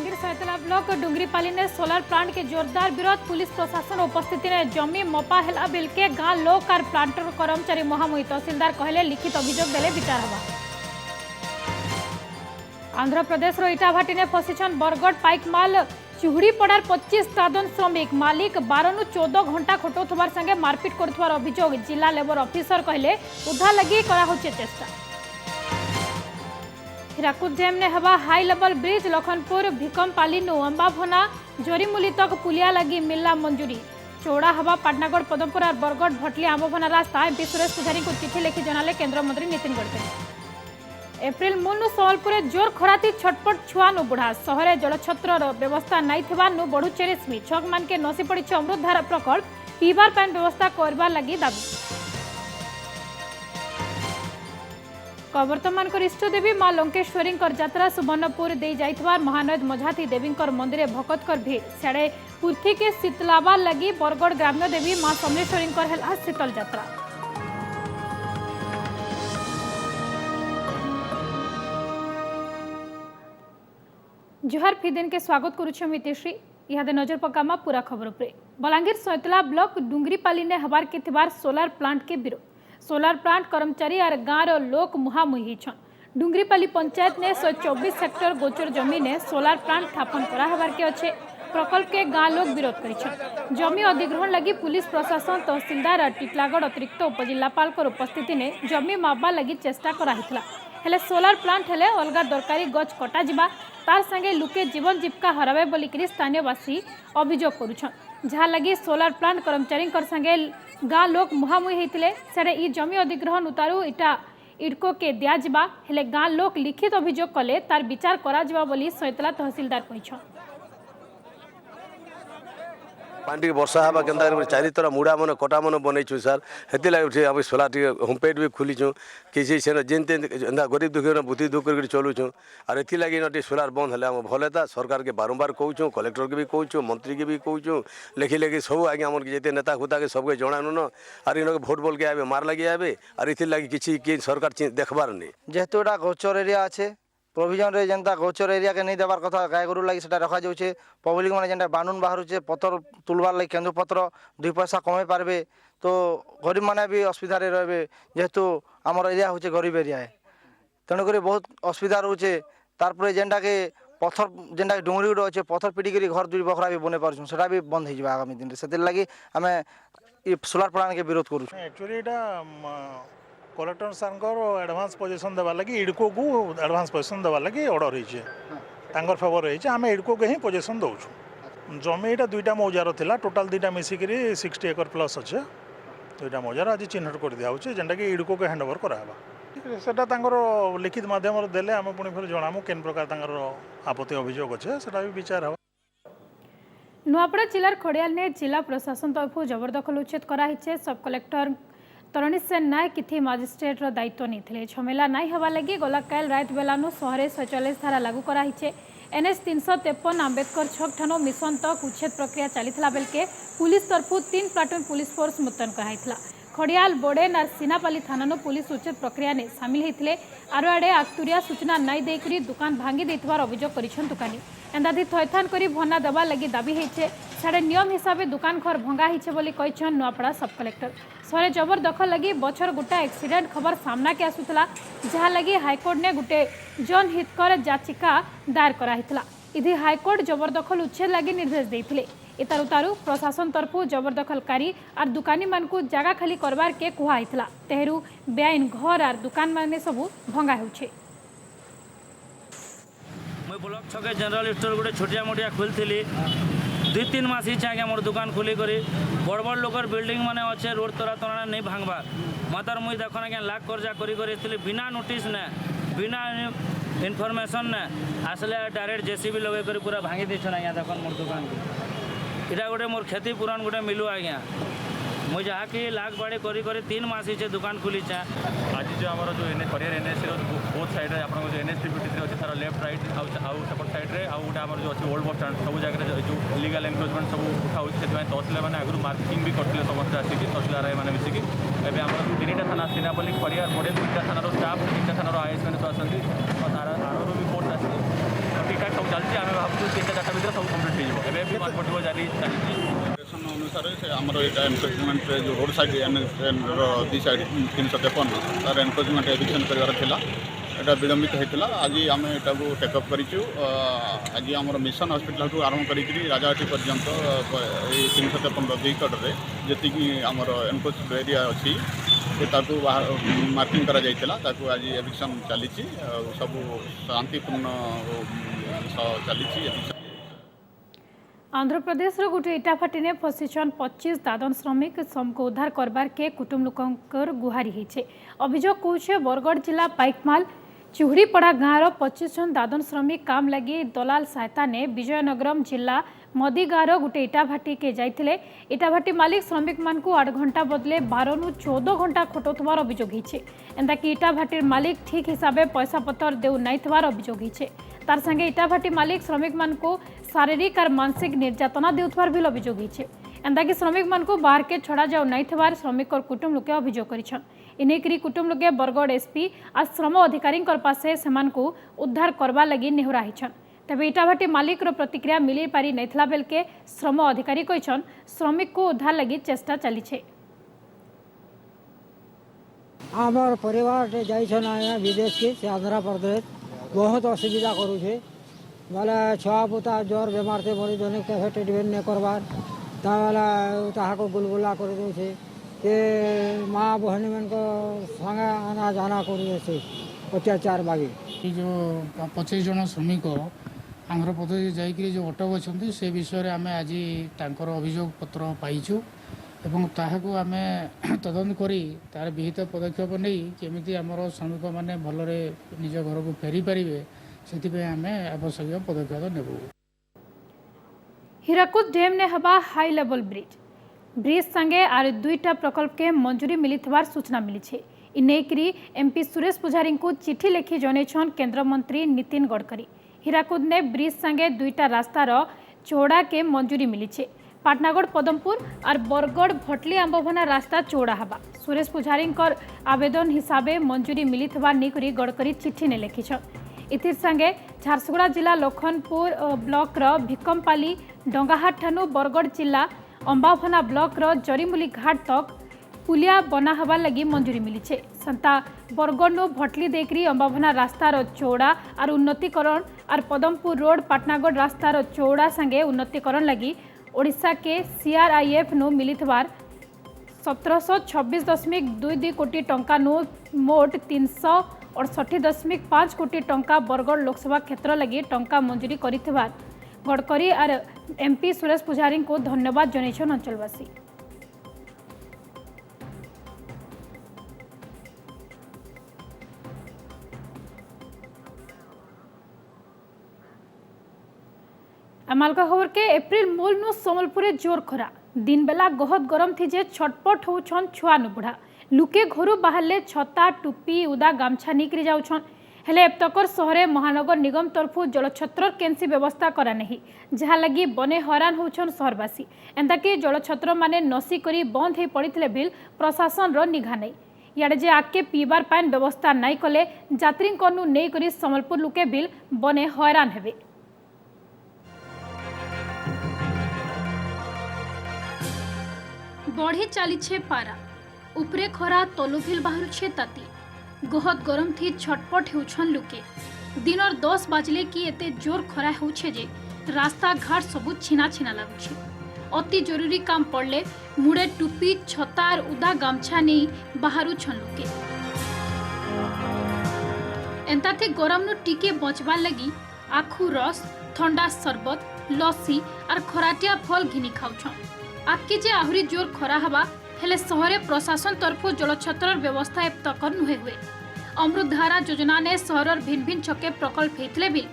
Balangir सैतला block डुंगरीपाली ने solar plant के जोरदार विरोध पुलिस प्रशासन उपस्थिति में जमी मपा हेला बिल के गांव लोक और प्लांट कर्मचारी महामुही तहसीलदार कहले लिखित अभियोग देले विचार हवा। आंध्र प्रदेश इटाभाटी ने फसीछन बरगड़ पाइकमाल चुहुड़ीपड़ार 25 दादन श्रमिक मालिक 12 नु 14 घंटा खटौथबार संगे मारपिट करुथबार अभियोग जिला लेबर ऑफिसर कहले उद्धार लगी करा होचे चेष्टा। हीराकुद डैम ने हवा हाई लेवल ब्रिज लखनपुर भिकमपाली नु अंबाभना जोरीमुली तक पुलिया लगी मिलला मंजूरी चौड़ा हवा पाटनागढ़ पदमपुर और बरगड़ भटली आंबाभना रास्ता एमपी सुरेश पुजारी को चिठी लिखि जनाले केंद्र मंत्री नितिन गडकरी। एप्रिल मुनु संबलपुर जोर खराती छटपट छुआ नु बुढ़ा सहरे जलछत्र व्यवस्था नहीं थिबा नु बढ़ुचे रेशमी छक मान के नसी पड़ी अमृतधारा प्रकल्प पीबार पानी व्यवस्था करबार लगी दाबी। वर्तमान इष्टदेवी माँ लंकेश्वरी यात्रा सुवर्णपुर दे जाइथवार महानद मझाती देवी मंदिर भक्तर भीड़ सियाड़े पुर्थी के शीतलाबार लगी बरगड़ ग्राम्य देवी माँ समलेश्वरी शीतल यात्रा। जुहार फी दिन के स्वागत करुछम हितेश्री इहादे नजर पकामा पूरा खबर उपरे। बलांगीर सैतला ब्लॉक डुंगरीपाली ने हबार के थिबार सोलार प्लांट के विरोध सोलार प्लांट कर्मचारी और गाँव लोक मुहामुही छन। डुंगरीपाली पंचायत ने 124 हेक्टर गोचर जमी ने सोलार प्लांट स्थापन कराहबार के अच्छे प्रकल्प के गाँव लोग विरोध कर जमी अधिग्रहण लगी पुलिस प्रशासन तहसीलदार और टिटलागढ़ अतिरिक्त उपजिलापाल उपस्थिति ने जमी मापा लगी चेष्टा कराइथिला हेले सोलार प्लांट हेले अलगा दरकारी गछ कटा जिबा तार संगे लुके जीवन जीविका हराबे बोलिकरी स्थानीयवासी अभियोग करुछन जहाँ लगी सोलार प्लांट कर्मचारी संगे गाँ लोक मुहामुही होते सेडे ई जमी अधिग्रहण उतारू इटा इडको के दिया जिबा हेले गाँ लोक लिखित अभियोग कले तार विचार करा जिबा बोली सैतला तहसीलदार कहिछन। पानी वर्षा हवा के चारि तरह मुड़ा मन कटा मन बनईछु सर हेती लगे आम सोला होमपेड भी खोलीचु किसी से जेन तेन गरीब दुखी बुद्धि दुख कर चलुचु और एथि लगी न सोलार बंद हेले आम भल था सरकार के बारंबार कहूँ कलेक्टर के भी कहूँ मंत्री के भी कहूँ लिखी लिखी सब आगे आम जिते नेता खुता के सबके जनानु न और इन भोट बोल के आए मार लगे आए और इथि लगी किसी सरकार देखबार नहीं जेहेतु एटा गोचर एरिया अच्छे प्रोविजन रे जनता गोचर एरिया के नहीं देवार कथा गाय गरु लगी सेटा रखा जाउछे पब्लिक माने जेनटा बानुन बाहरुचे पत्थर तुलबार लगी केंदु पत्र 2 पैसा कमे पारबे तो गरीब माने भी असुविधा रे रहबे जेहेतु हमर एरिया होचे गरीब एरिया है तेणुक बहुत असुविधा रोचे तारपर जेनटा के पत्थर जेनटा डुंगरी गुड़ अच्छे पत्थर पिटी करी घर 2 बखरा भी बने पारछुं सेटा भी बंद हो आगामी दिन से लगी आम सोलार प्लांट के विरोध करूँ। Actually collector sir advance position देवार लगी इडको को एडवांस पोजिशन देवार लगी ऑर्डर होकर फेवर होती आम इडको को ही पोजिशन दौचु जमी यहाँ 2टा मौजार था टोटाल 2टा मिसिक 60 एकर प्लस अच्छे 2टा मौजार आज चिन्हट कर दिया जेनटा कि इडको को हैंड ओवर करावा से लिखित मध्यम देले आम पुणी फिर जनामु केन प्रकार आपत्ति अभियोग अच्छे से भी विचार हवा। नुआपड़ा जिलार खड़ियाल ने जिला प्रशासन तरफ जबरदखल उच्छेद कराइछे सब कलेक्टर तरणीश सेन नायक किथि मजिस्ट्रेट दायित्व नहीं झमेला नहीं हवा लगी गला काल रात बेलानु शहरे 144 धारा लागू कराइछे NH 353 आंबेडकर छक ठानो मिशन तक उच्छेद प्रक्रिया चलीथिला बेलके पुलिस तरफु 3 प्लाटून पुलिस फोर्स मुतयन कराइथिला खड़ियाल बोडेन और सीनापाली थानानो पुलिस उच्छेद प्रक्रिया ने सामिल होते आरो आड़े आक्तुरिया सूचना नहीं देकरी दुकान भांगी देथिबार अभियोग करिछन दुकानी एंदाधी थैथान करी भन्ना दबा लगी दाबी होइछे साडे नियम हिसाब से दुकान घर भंगा होइछे बोली कहिछन नुआपड़ा सब कलेक्टर सरे जबरदखल लगी बछर गोटा एक्सीडेंट खबर सामना के आसुतला जहाँ लगी हाईकोर्ट ने गोटे जनहितकर याचिका दायर कराइतला इधि हाईकोर्ट जबरदखल उच्छेद लगी निर्देश देइथिले इतार उतारू प्रशासन तरफु जबरदखलकारी और दुकानी मान को जगह खाली करबार के कुहाइतला तेहरू बेआईन घर और दुकान माने सबू भंगा होउछे। मैं ब्लॉक छके जनरल स्टोर गोटे छोटिया मोटिया खोलती 2-3 मास ही आगे मोर दुकान खोली करी बड़ बड़ लोकर बिल्डिंग माने अच्छे रोड तरा तना नहीं भांगबार मातर मुई देखना क्या लाख कर्जा करी बिना नोटिस ने बिना इनफॉरमेशन ने आसले डायरेक्ट जेसीबी लगे कर पूरा भांगी दी आज्ञा देख मोर दुकान को इटा गोटे मोर क्षति पूरण गोटे मिलू आज्ञा मुझे जहाँ कि लाख बाड़ी करी 3 मास ही दुकान खुली आज जो आम जो करियर एनएस बोथ साइड में आप जो NH 353 अच्छे तार लेफ्ट राइट आउ सेपट साइड्रे आउ गोटे आम जो अच्छे ओल्ड बस स्टाण सब जगह जो इलीगल एनक्रोचमेंट सब उठाऊ से तहसील मैंने आगुरी मार्किंग भी करते समस्त आसिक तहसीलदार मैंने मिसिकी एवं आम 3टा थाना सीनापल्ली खड़ियाल मॉडल 2टा थानार स्टाफ 3टा थानार आईएस मैंने सब आसती तार आर भी फोर्स आस ठीक ठाक सब चलती आम भावुँ तीन चार भितर सब कम्प्लीट हो जाए भी कन्वर्ट जारी चलती अनुसार से आमर यहाँ एनक्रोचमेंट जो रोड साइड ट्रेन दी साइड 353 तार एनक्रोचमेंट एविक्शन करार এটা বিলম্বিত হয়েছিল। আজ আমি এটা টেকঅপ করছু। আজ আমার মিশন হসপিটাল আরম্ভ করি রাজাহাটি পর্যন্ত এই 353 দুই কটরে যেত আমার এনক্রোচ এরিয়া অছি তাকে মার্কিং করা যাইছিল তাকে আজ এভিকশন চালিছি সব শান্তিপূর্ণ চালিছি এভিকশন। आंध्रप्रदेश गोटे इटाफाटी ने फसीछन 25 दादन श्रमिक को उद्धार करबार के कुटुंब लोकंकर गुहारी होइछे। अभियोग कहूछे बरगढ़ जिला पाइकमाल चुहड़ीपड़ा गाँव 25 जन दादन श्रमिक काम लगी दलाल सहायता ने विजयनगरम जिला मदी गाँव गोटे इटाभाटी के जाइथिले। इटाभाटी मालिक श्रमिक मान को 8 घंटा बदले 12 नु 14 घंटा खटोथवार अभियोग होइछे। एंदा कि इटाभाटी मालिक ठीक हिसाब से पैसा पतर देउ नाइ थवार अभियोग होइछे। तार संगे इटाभाटी मालिक श्रमिक मान को शारीरिक और मानसिक निर्यातना देउथवार भी अभियोग होइछे। एंदा कि श्रमिक मान को बाहर के छड़ा जाउ नाइ थवार श्रमिक और कुटुंब लोके अभियोग करिछन। इनेकरी कुटुंब लोके बरगढ़ एसपी आज श्रम अधिकारी पासे सेमान को उद्धार करवा लगी नेहुरा हिछन। तबे इटाभाटी मालिक रो प्रतिक्रिया मिली पारी नैथला बेल के श्रम अधिकारी कहिछन श्रमिक को उद्धार लगी चेष्टा चलीछे। आमर परिवार जाइछन आया विदेश के से आंध्र प्रदेश बहुत असुविधा करूछे बोले छुआ पुता ज्वर बेमार से मरी जने कैफे ट्रीटमेंट नहीं करवार ताला ताहा को गुलगुला कर दे के माँ बहनी मन को संगे आना जाना कर अत्याचार बागी जो 25 जन श्रमिक आंध्र प्रदेश जाइकरी जो अटक अच्छा से विषय आम आज तांकर अभियोग पत्र पाइछु एवं ताहाको आमे तदंत करी तार विहित पदक्षेप नहीं केमिति आमर श्रमिक माने भलरे निज घर को फेरी पारिबे सेतिपे आमे आवश्यक पदक्षेप नेबु। हीराकुद डैम ने हवा हाई लेवल ब्रिज संगे आर 2टा प्रकल्प के मंजूरी मिली सूचना मिली है। इनेकरी एमपी सुरेश पुजारी को चिठी लिखि जनैछन केंद्र मंत्री नितिन गडकरी। हीराकुद ने ब्रिज संगे 2टा रास्तार चौड़ा के मंजूरी मिली है। पाटनागढ़ पदमपुर और बरगढ़ भटली आंबभना रास्ता चौड़ा हवा सुरेश पुजारी आवेदन हिसाब से मंजूरी मिली नहीं गडकरी चिठी ने लिखिछन। इथिर संगे झारसुगुड़ा जिला लखनपुर ब्लॉक भिकमपाली डंगाहाट ठानु बरगढ़ जिला अंबाभना ब्लॉक जरीमुली घाट तक पुलिया बना हवा लगी मंजूरी मिली है। संता बरगढ़ नु भटली देकरी अंबाभना रास्तार चौड़ा और उन्नतीकरण और पदमपुर रोड पाटनागढ़ रास्तार चौड़ा संगे उन्नतीकरण लगी ओडिशा के CRIF नु मिली 1726.22 कोटी टंका नु मोट 368.5 कोटी टंका बरगढ़ लोकसभा क्षेत्र लगी टंका मंजूरी करिथिबार गडकरी और एमपी सुरेश पुजारी को धन्यवाद जनैछन अंचलवासी। अमालका खबर के एप्रिल मूल नु समलपुर जोर खरा दिन बेला गहत गरम थी जे छटपट होछन छुआ नु बुढ़ा लुके घरू बाहरले छता टुपी उदा गामछा निकरी जाउछन हेले एप्तकर शहरे महानगर निगम तरफु जलछत्र केंसी व्यवस्था करा नहीं जहा लगी बने हैरान होछन शहरवासी। एंता कि जलछत्र माने नसी करी बंद हे पड़िथिले बिल प्रशासन रो निघा नहीं याडे जे आके पीबार पान व्यवस्था नहीं कले यात्री कनु नहीं करी समलपुर लुके बिल बने हैरान हेबे। बढ़ी चली पारा उपरे खरा तलुभिल बाहर ताती गहत गरम थी छटपट होछन लुके दिनर 10 बाजले कि एते जोर खरा होछे जे रास्ता घाट सबु छिना छिना लागुछे। अति जरूरी काम पड़ले मुड़े टुपी छतार उदा गामछा नहीं बाहर छन लुके एंताते गरम नु टिके बचबार लगी आखु रस ठंडा शरबत लस्सी और खराटिया फल घिनी खाउछन। आके जे आहुरी जोर खरा हवा हेले शहरे प्रशासन तरफु जलछत्र व्यवस्था एप्तकर नुहे हुए। अमृतधारा योजना ने शहर भिन्न भिन्न छके प्रकल्प हेतले बिल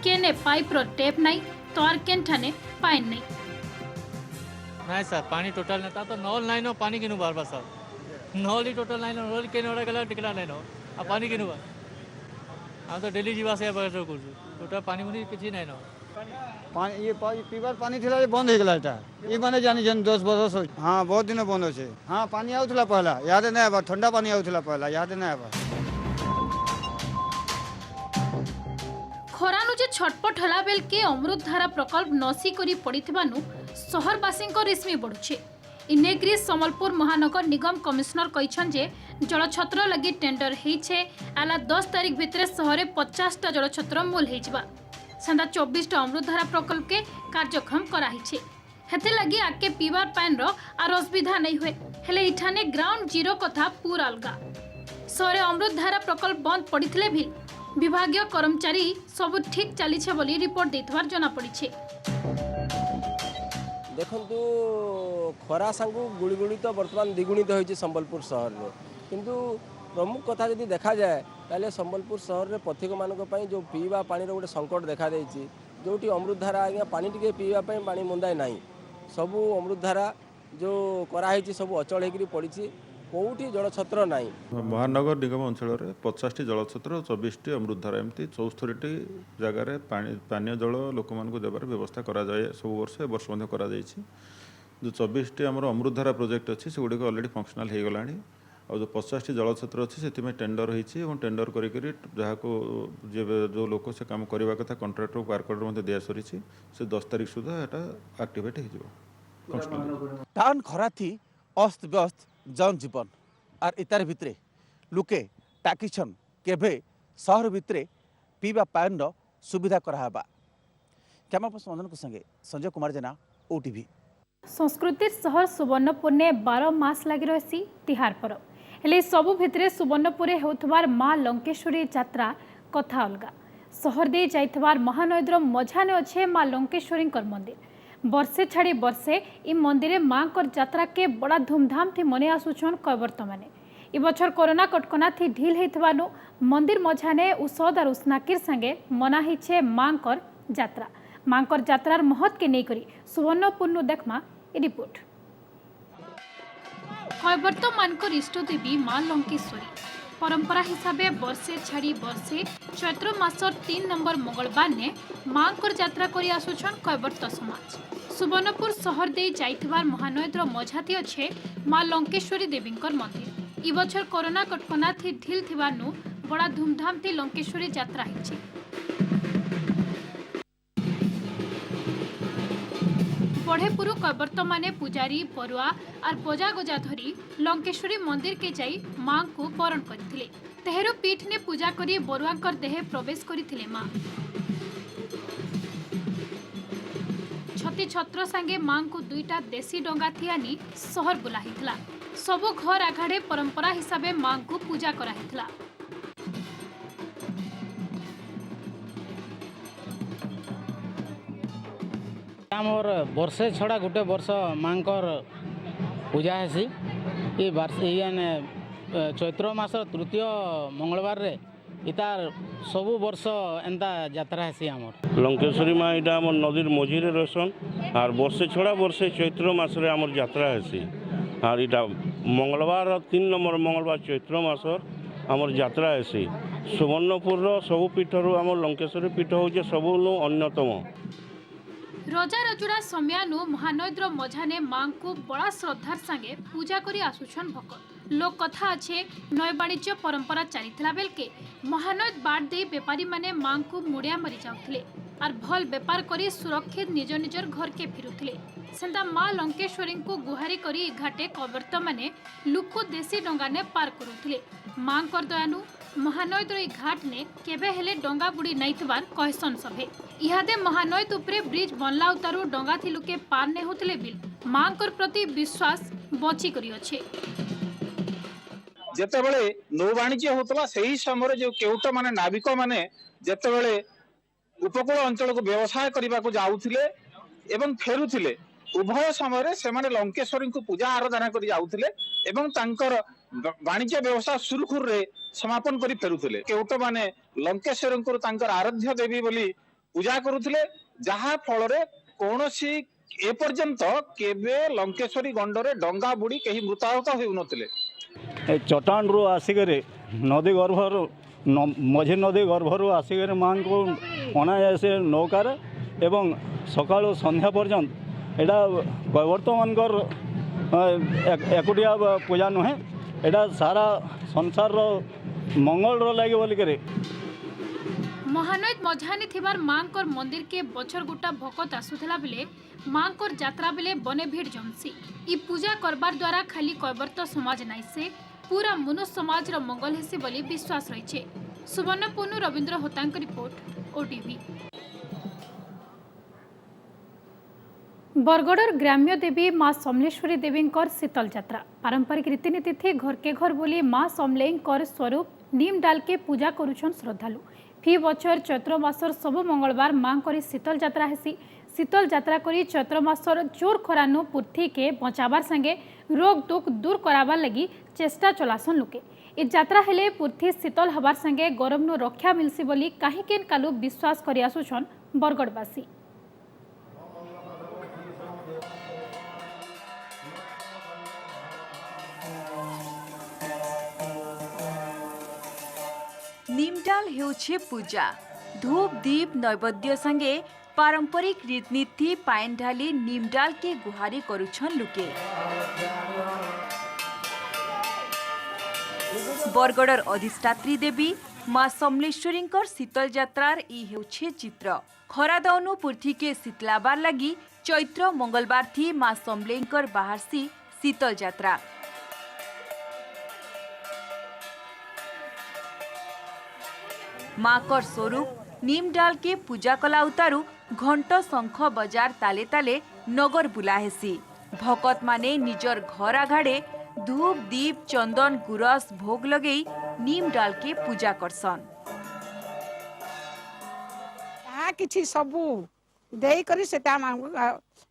केने पाइप रो टेप नहीं तो आर केन ठाने पाइन नहीं। नहीं सर पानी टोटल नहीं था तो नल नहीं नो पानी किनु बार बार सर नल ही टोटल नहीं नो नल केने ओडा गला टिकला नहीं नो आ पानी किनु बार हम तो डेली जीवा से बार कर टोटल पानी मुनी किछि नहीं नो पानी ये पीबार पानी थिला ये बंद हो गला एटा ई माने जानि जन 10 बरस हां बहुत दिन बंद होछे। हां पानी आउथला पहला याद नहीं आबा ठंडा पानी आउथला पहला याद नहीं आबा। ଖରାନୁ ଯେ ଛଟପଟ ହେଲା ବେଲକେ ଅମୃତଧାରା ପ୍ରକଳ୍ପ ନସି କରି ପଡ଼ିଥିବାନୁ ସହରବାସୀଙ୍କ ରେଶମୀ ବଢ଼ୁଛେ। ଇନେଗ୍ରି ସମ୍ବଲପୁର ମହାନଗର ନିଗମ କମିଶନର କହିଛନ୍ତି ଯେ ଜଳଛତ୍ର ଲାଗି ଟେଣ୍ଡର ହେଇଛେ। ଆଲା 10 ତାରିଖ ଭିତରେ ସହରରେ 50ଟା ଜଳଛତ୍ର ମୂଲ ହେଇଯିବା। ସେନ୍ତା 24ଟା ଅମୃତଧାରା ପ୍ରକଳ୍ପକେ କାର୍ଯ୍ୟକ୍ଷମ କରାହେଇଛେ। ହେତେ ଲାଗି ଆକେ ପିଇବାର ପାଣିର ଆର ଅସୁବିଧା नहीं हुए। हेले इठाने ग्राउंड जीरो कथा पूरा अलगा। सरे अमृतधारा प्रकल्प बंद पड़िथिले भी विभागीय कर्मचारी सब ठीक चली बोली रिपोर्ट देथवार जना पड़िछे। देखंतु खरा सांगु गुड़गुड़ी तो बर्तमान द्विगुणित होइछे संबलपुर शहर रे, किंतु प्रमुख कथा यदि देखा जाए ताले संबलपुर शहर रे पथिक मानक पई जो पीवा पानी रो गोटे संकट देखा देछि। जोटी अमृतधारा आज्ञा पानी टिके पीवा पई पानी मुंदाय नाही। सबु अमृतधारा जो कराई सब अचल होकर पड़ी कौटी जलछत्र ना। महानगर निगम अंचल 50टी जलछत्र 24टी अमृतधारा एमती 74टी जगार पानीय जल लोक मानक देवार व्यवस्था करा जाए सब वर्ष ए वर्ष करा जाइछि। जो 24टी आमर अमृतधारा प्रोजेक्ट अच्छी से गुड़िक अलरेडी फंक्शनाल हो गला। और जो 50टी जलछत्र अच्छी से टेंडर होती टेंडर करी जहाँ को जो लोक से काम करने कथा कंट्राक्टर वर्कर दिया सरी से 10 तारीख सुधा यहाँ एक्टिवेट हो टाउन खरा थी अस्त व्यस्त जन जीवन और इतार भितरे लुके टाकिछन केभे शहर भितरे पीवा पान सुविधा कराबा। कैमरा पर्सन मदन को संगे संजय कुमार जेना ओटीवी। संस्कृति शहर सुवर्णपुर ने 12 मास लगी रही तिहार पर्व हेले सबु भितरे सुवर्णपुर होतवार माँ लंकेश्वरी यात्रा कथा अलगा। शहर दे जाइतवार महानदीर मझाने अच्छे माँ लंकेश्वरी मंदिर। वर्षे छाड़ी वर्षे इ मंदिर माँ यात्रा के बड़ा धूमधाम थी मने आसुछन कैवर्त मैंने। इ बछर कोरोना कटकना थी ढील होइतवानु मंदिर मझाने उषद और उष्णाकीर संगे मना हिछे माँ यात्रा। माँ यात्रार महत्व के नहीं करी सुवर्णपुर देखमा ए रिपोर्ट। कैवर्त मानकर इष्टदेवी माँ लंकेश्वरी परंपरा हिसाबे वर्षे छाड़ी वर्षे चैत्र मासर 3 नंबर मंगलवार ने माँ यात्रा करी आसुछन कैवर्त समाज। सुवर्णपुर शहर दे जाइतवार महानदीर मझाती अच्छे माँ लंकेश्वरी देवींकर मंदिर। इ बछर कोरोना कटकना थी ढील थिबानु बड़ा धूमधाम थी लंकेश्वरी यात्रा हिचे। बढ़ेपुरु कैवर्त माने पुजारी बरुआ और बजा गजा धरी लंकेश्वरी मंदिर के जाई माँ को बरण करथिले। तेहरो पीठ ने पूजा करी बरुआंकर देहे प्रवेश करथिले माँ। छती छत्र संगे माँ को 2टा देसी डंगा थियानी शहर बुलाहितला। सबु घर आघाड़े परंपरा हिसाबे माँ को पूजा कराहितला। आमर वर्षे छड़ा गोटे वर्ष माँ पूजा हेसी ये चैत्र मास तृतीय मंगलवार रे इतार सबु वर्ष एंता यात्रा हेसी आमर लंकेश्वरी माँ इटा आम नदीर मझीरे रहसन और वर्षे छड़ा वर्षे चैत्र मासरे आमर यात्रा हेसी और इटा मंगलवार 3 नंबर मंगलवार चैत्र मासर आमर यात्रा हेसी। सुवर्णपुर सबु पीठर आमर लंकेश्वरी पीठ होचे सबु अन्यतम। रजा रजुड़ा समयानु महानदीर मझाने माँ को बड़ा श्रद्धार संगे पूजा करी आसुछन भक्त। लोक कथा अच्छे नय वाणिज्य परंपरा चलीथिला बेलके महानद बाट दे बेपारी माने माँ को मुड़िया मरी जाउथिले और भल बेपार करी सुरक्षित निज निजर घर के फिरुथिले। सेंता माँ लंकेश्वरी को गुहारी करी घाटे कैवर्त माने लुको देसी डंगा ने पार करुथिले। माँ दयानु महानदीर ई घाट ने केबे हेले डंगा बुड़ी नाइतबार कहसन सभे। इहादे महानद उपरे ब्रिज बनला उतारू डंगा थी लुके पार ने होतले बिल माँ प्रति विश्वास बची करी अच्छे। जेतेबेले नौ वाणिज्य होतला सही समय जो केउट माने नाविक माने जेतेबेले उपकूल अंचल को व्यवसाय करने को जाउथिले एवं फेरुथिले उभय समय से माने लंकेश्वरी को पूजा आराधना करी जाउथिले एवं तांकर वाणिज्य व्यवसाय सुरखुर रे समापन करी फेरुथिले। केउट माने लंकेश्वरी को तांकर आराध्य देवी बोली पूजा करुथिले जहा फल रे कोनोसी ए पर्यंत केबे लंकेश्वरी गंडरे डंगा बुड़ी कहीं मृताहत होउ नथिले। चट्टान रु आसिक नदी गर्भर मझी नदी गर्भर आसिक माँ को अना जाए नौकार एवं सका संध्या पर्यंत एटा कैवर्त मानकर एकुटिया पूजा नुहे एटा सारा संसार मंगल लगे बोलिक महानद मझानी थिबार मांकर मंदिर के बछर गुटा भकत आसुथला बेले मांकर यात्रा बेले बने भीड़ जमसी। इ पूजा करबार द्वारा खाली कैवर्त समाज नाई से पूरा मनुष्य समाज रो मंगल हेसी बोली विश्वास रही। सुवर्णपुर रविंद्र होतांक रिपोर्ट ओटीवी। बरगढ़र ग्राम्य देवी माँ समलेश्वरी देवी शीतल यात्रा पारंपरिक रीतिनीति थी घर के घर बोली माँ समलेई स्वरूप नीम डाल के पूजा करुछन श्रद्धालु। फी बचर चैत्र मासर सब मंगलवार माँ करी शीतल यात्रा हेसी। शीतल यात्रा करी चैत्र मासर जोर खरानु पृथ्वी के बचाबार संगे रोग दुख दूर कराबार लगी चेष्टा चलासन लोके। इ यात्रा हेले पृथ्वी शीतल हबार संगे गरम नु रक्षा मिलसी बोली काहे केन कालु विश्वास करि आसुछन बरगढ़वासी। निमडाल हेउछे पूजा धूप दीप नैवेद्य संगे पारंपरिक रीतिनीति पाइन ढाली निमडाल के गुहारी करुछन लुके। बरगढ़र अधिष्ठात्री देवी माँ समलेश्वरी शीतल यात्रार इ हेउछे चित्र। खरा दौनु पृथ्वी के शीतलाबार लगी चैत्र मंगलवार थी माँ समलेई बाहरसी शीतल यात्रा। माकर स्वरूप नीम डाल के पूजा कला उतारू घंट शंख बजार ताले ताले नगर बुला हेसी। भकत माने निजर घर आघाड़े धूप दीप चंदन गुरस भोग लगे नीम डाल के पूजा करसन। किछि सबु देई करी सेता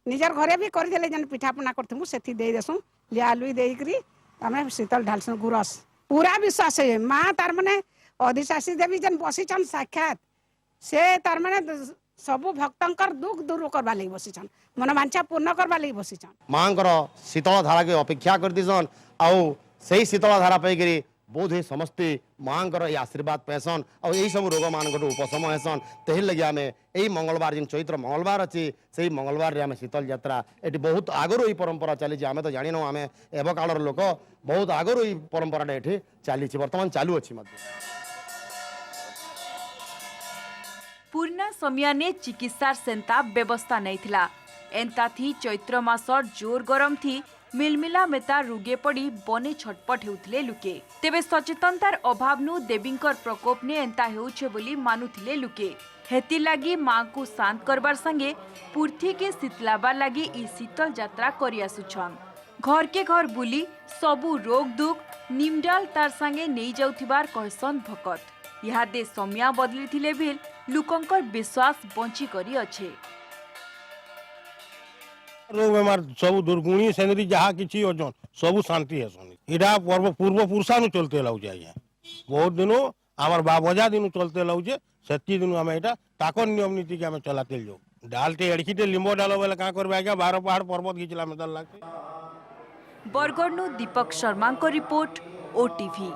निजर घरे भी कर देले जन पिठा पना करथमु सेथि देई देसु ले आलू देई करी हमें शीतल ढालसन गुरस पूरा विश्वास है। माँ तार माने अधिशासी देवी जन बसीचन साक्षात से तार माने सबु भक्तंकर दुख दूर करबा लगी बसीचन मनोवांछा पूर्ण करबा लगी बसीचन। मांकर शीतल धारा के अपेक्षा कर दिसन आउ सही शीतल धारा पाई बोध है समस्ते मांकर ये आशीर्वाद पैसन और यही सब रोग मान उपशम हेसन। तही लगे आम यही मंगलवार जिन चैत्र मंगलवार अच्छी से मंगलवार आम शीतल यात्रा ये बहुत आगुरी ये परंपरा चली आम तो जान आम एव कालर लोक बहुत आगुरी ये परंपरा ये चली बर्तमान चालू अच्छी। पूर्णा समयाने चिकित्सार सेंता व्यवस्था नहीं थिला। एंता थी चैत्र मासर जोर गरम थी मिलमिला मेता रुगे पड़ी बने छटपट हेउथिले लुके। तेबे सचेतनतार अभाव नु देवींकर प्रकोप ने एंता हेउछे बोली मानुथिले लुके। हेति लागी मां को शांत करबार संगे पृथ्वी के शीतलाबार लागी ई शीतल यात्रा करि आसुछन। घर के घर बुली सबु रोग दुख निमडाल तार संगे नहीं जाउथिबार कहसन भकत। इहादे समया बदली थिले भी लुकंकर विश्वास बंची करी अच्छे। रोग बेमार सब दुर्गुणी सेंद्री जहाँ किसी ओजन सब शांति है सोनी इरा पर्व पूर्व पुरुषा नु चलते लाउजे आज्ञा बहुत दिनों आमर बाबजा दिन चलते लाउजे सेती दिन आम एटा ताकर नियम नीति के आम चलाते जो डालते एड़कीते लिंबो डालो बेले का करबे आज्ञा 12 पहाड़ पर्वत घिचला में दल लागते। बरगढ़ नु दीपक शर्मा को रिपोर्ट ओटीवी।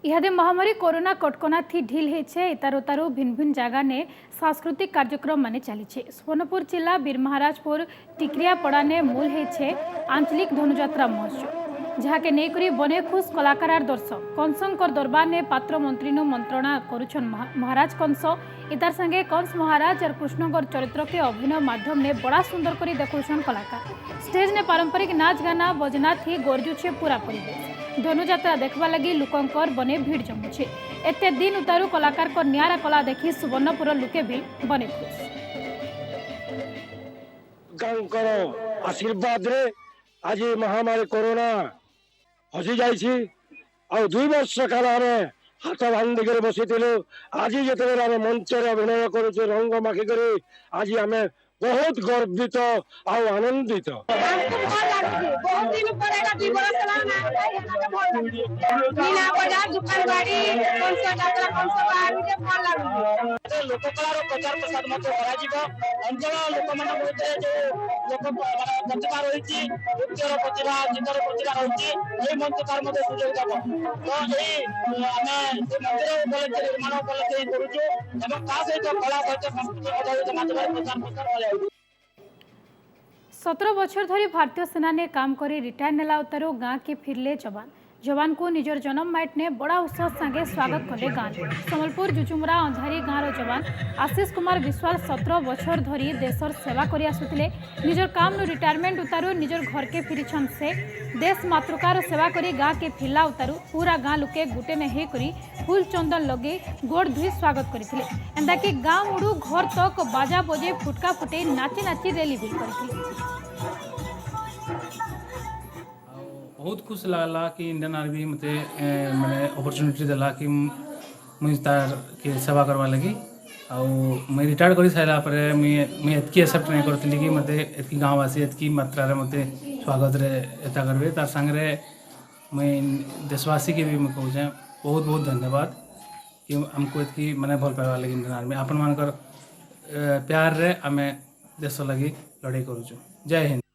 इहादे महामारी कोरोना कटकना थी ढिल हेछे इतारोतारो भिन्न भिन्न जगह ने सांस्कृतिक कार्यक्रम माने चलीछे। सुवर्णपुर जिला बीरमहाराजपुर टिकरियापड़ा ने मूल हेछे आंचलिक धनुजात्रा महोत्सव जहाँ के नेकरी बने खुश कलाकार दर्शक कंसंकर दरबार ने पात्र मंत्री नो मंत्रणा करुछन महाराज कंस इतार संगे कंस महाराज और कृष्णगर चरित्र के अभिनय माध्यम ने बड़ा सुंदर करी देखुछन कलाकार। स्टेज ने पारंपरिक नाच गाना बजना थी गरजुछे पूरा परिवेश। धनुजात्रा देखवा लगी लुकंकर बने भीड़ जमुछे। एते दिन उतारू कलाकार को न्यारा कला देखी सुवर्णपुर लुके भी बने खुश। आशीर्वाद रे आज महामारी कोरोना हसी जाइछि और 2 वर्ष काल हाथ बांधिक बसी आज जिते मंच अभिनय करुचे रंग माखी कर आज आम बहुत गर्वित और आनंदित। लोककलार प्रचार प्रसार अंचल लोक मान प्रतिभा रही नृत्यर प्रतिभा गीतर प्रतिभा रही मंच तार सुजोग दब तो मंदिर उपलक्षे निर्माण उपलक्षे करुचु सहित कला सहित संस्कृति माध्यम प्रचार प्रसार। 17 बछर धरी भारतीय सेना ने काम करी रिटायर नेला उतारो गाँ के फिरले जवान जवान को निजर जन्म माइट ने बड़ा उत्साह संगे स्वागत कले गाँव संबलपुर जुचुमुरा अंधारी गाँव जवान आशीष कुमार विश्वाल 17 बछर धरी देशर सेवा करि आसुतिले निजर काम नु रिटायरमेंट उतारू निजर घर के फिरिछन से देश मातृकार सेवा करी गाँ के फिरला उतारू पूरा गाँ लुके गुटे में हे करी फूल चंदन लगे गोड़ धुई स्वागत करथिले एंदा कि गाँ मुड़ू घर तक बाजा बजे फुटका फुटे नाची नाची रैली भी करथिले। बहुत खुश लगला कि इंडियन आर्मी मते माने अपॉर्चुनिटी देला कि मुझे तार के सेवा करवा लगी आउ मैं रिटायर कर सारा पर मैं एतकी एक्सेप्ट नहीं करती कि मते एतकी गाँववासी एतकी मात्रा रे मते स्वागत रे एता करबे तार संगे मैं देशवासी के भी मैं कहूँ बहुत बहुत धन्यवाद कि हमको एतकी माने भल पाइबा लगी इंडियन आर्मी आपन मानकर प्यार रे आमे देश लगी लड़ाई करूँ। जय हिंद।